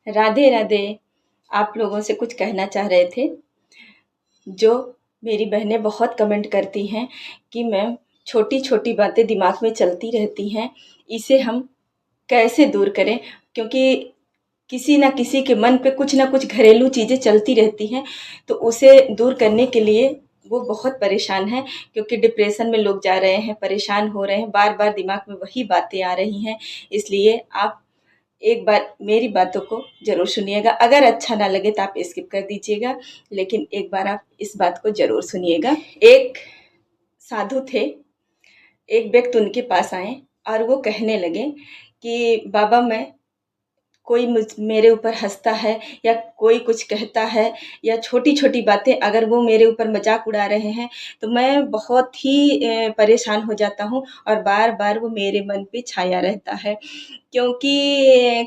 राधे राधे। आप लोगों से कुछ कहना चाह रहे थे। जो मेरी बहनें बहुत कमेंट करती हैं कि मैम छोटी छोटी बातें दिमाग में चलती रहती हैं, इसे हम कैसे दूर करें? क्योंकि किसी ना किसी के मन पे कुछ ना कुछ घरेलू चीज़ें चलती रहती हैं, तो उसे दूर करने के लिए वो बहुत परेशान हैं, क्योंकि डिप्रेशन में लोग जा रहे हैं, परेशान हो रहे हैं, बार बार दिमाग में वही बातें आ रही हैं। इसलिए आप एक बार मेरी बातों को ज़रूर सुनिएगा। अगर अच्छा ना लगे तो आप स्किप कर दीजिएगा, लेकिन एक बार आप इस बात को ज़रूर सुनिएगा। एक साधु थे, एक व्यक्ति उनके पास आए और वो कहने लगे कि बाबा, मैं कोई मेरे ऊपर हंसता है या कोई कुछ कहता है या छोटी छोटी बातें अगर वो मेरे ऊपर मजाक उड़ा रहे हैं, तो मैं बहुत ही परेशान हो जाता हूँ और बार बार वो मेरे मन पे छाया रहता है। क्योंकि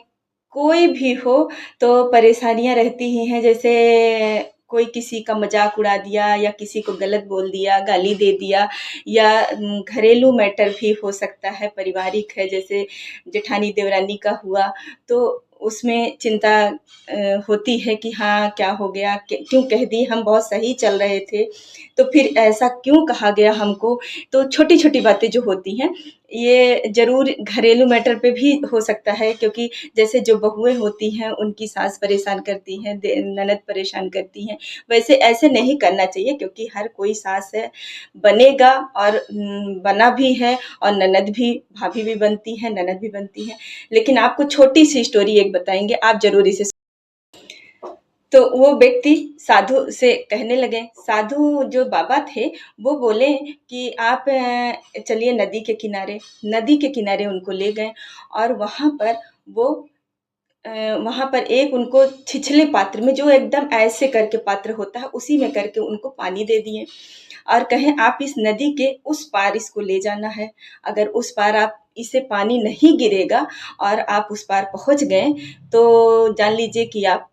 कोई भी हो तो परेशानियाँ रहती ही हैं। जैसे कोई किसी का मजाक उड़ा दिया या किसी को गलत बोल दिया, गाली दे दिया, या घरेलू मैटर भी हो सकता है, पारिवारिक है, जैसे जेठानी देवरानी का हुआ, तो उसमें चिंता होती है कि हाँ क्या हो गया, क्यों कह दी, हम बहुत सही चल रहे थे तो फिर ऐसा क्यों कहा गया हमको। तो छोटी छोटी बातें जो होती हैं, ये ज़रूर घरेलू मैटर पे भी हो सकता है, क्योंकि जैसे जो बहुएँ होती हैं उनकी सास परेशान करती हैं, ननद परेशान करती हैं, वैसे ऐसे नहीं करना चाहिए, क्योंकि हर कोई सास है, बनेगा और बना भी है, और ननद भी, भाभी भी बनती हैं, ननद भी बनती हैं। लेकिन आपको छोटी सी स्टोरी एक बताएंगे, आप जरूर इसे। तो वो व्यक्ति साधु से कहने लगे, साधु जो बाबा थे वो बोले कि आप चलिए नदी के किनारे उनको ले गए, और वहाँ पर वो वहाँ पर एक उनको छिछले पात्र में, जो एकदम ऐसे करके पात्र होता है, उसी में करके उनको पानी दे दिए और कहें आप इस नदी के उस पार इसको ले जाना है। अगर उस पार आप इसे पानी नहीं गिरेगा और आप उस पार पहुँच गए तो जान लीजिए कि आप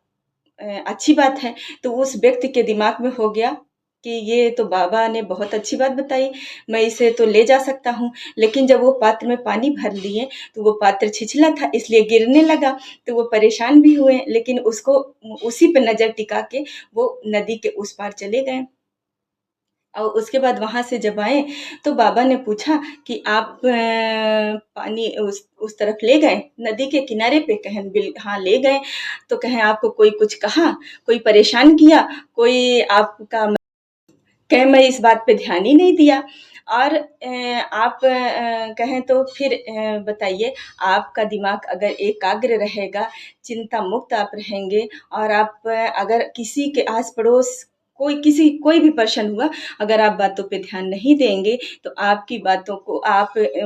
अच्छी बात है। तो उस व्यक्ति के दिमाग में हो गया कि ये तो बाबा ने बहुत अच्छी बात बताई, मैं इसे तो ले जा सकता हूँ। लेकिन जब वो पात्र में पानी भर लिए तो वो पात्र छिछला था, इसलिए गिरने लगा, तो वो परेशान भी हुए, लेकिन उसको उसी पे नज़र टिका के वो नदी के उस पार चले गए। और उसके बाद वहाँ से जब आए तो बाबा ने पूछा कि आप पानी उस तरफ ले गए नदी के किनारे पे? कहें हाँ ले गए। तो कहें आपको कोई कुछ कहा, कोई परेशान किया, कोई आपका? कहें मैं इस बात पे ध्यान ही नहीं दिया। और आप कहें तो फिर बताइए, आपका दिमाग अगर एकाग्र रहेगा, चिंता मुक्त आप रहेंगे, और आप अगर किसी के आस पड़ोस कोई भी पर्सन हुआ, अगर आप बातों पे ध्यान नहीं देंगे तो आपकी बातों को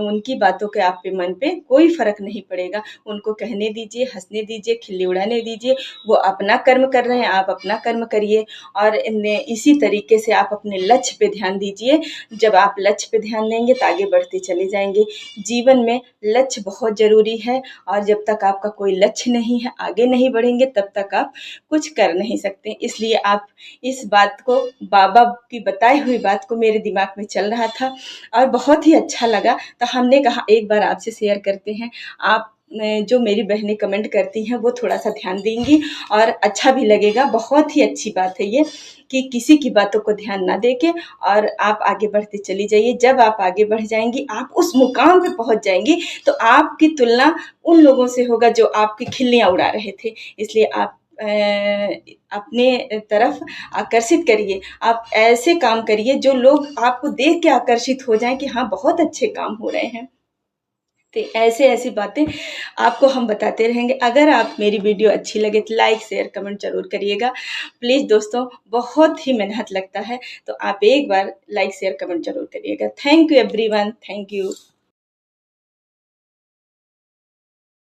उनकी बातों के आप पे मन पे कोई फर्क नहीं पड़ेगा। उनको कहने दीजिए, हंसने दीजिए, खिल्ली उड़ाने दीजिए। वो अपना कर्म कर रहे हैं, आप अपना कर्म करिए, और इसी तरीके से आप अपने लक्ष्य पे ध्यान दीजिए। जब आप लक्ष्य पे ध्यान देंगे तो आगे बढ़ते चले जाएंगे। जीवन में लक्ष्य बहुत ज़रूरी है, और जब तक आपका कोई लक्ष्य नहीं है, आगे नहीं बढ़ेंगे, तब तक आप कुछ कर नहीं सकते। इसलिए आप इस बात को, बाबा की बताई हुई बात को, मेरे दिमाग में चल रहा था और बहुत ही अच्छा लगा, तो हमने कहा एक बार आपसे शेयर करते हैं। आप जो मेरी बहनें कमेंट करती हैं वो थोड़ा सा ध्यान देंगी और अच्छा भी लगेगा। बहुत ही अच्छी बात है ये कि किसी की बातों को ध्यान ना देके और आप आगे बढ़ते चली जाइए। जब आप आगे बढ़ जाएंगी, आप उस मुकाम पे पहुंच जाएंगी, तो आपकी तुलना उन लोगों से होगा जो आपकी खिल्लियां उड़ा रहे थे। इसलिए आप अपने तरफ आकर्षित करिए। आप ऐसे काम करिए जो लोग आपको देख के आकर्षित हो जाएं कि हाँ बहुत अच्छे काम हो रहे हैं। तो ऐसी बातें आपको हम बताते रहेंगे। अगर आप मेरी वीडियो अच्छी लगे तो लाइक शेयर कमेंट जरूर करिएगा प्लीज़ दोस्तों। बहुत ही मेहनत लगता है, तो आप एक बार लाइक शेयर कमेंट जरूर करिएगा। Thank you everyone, thank you.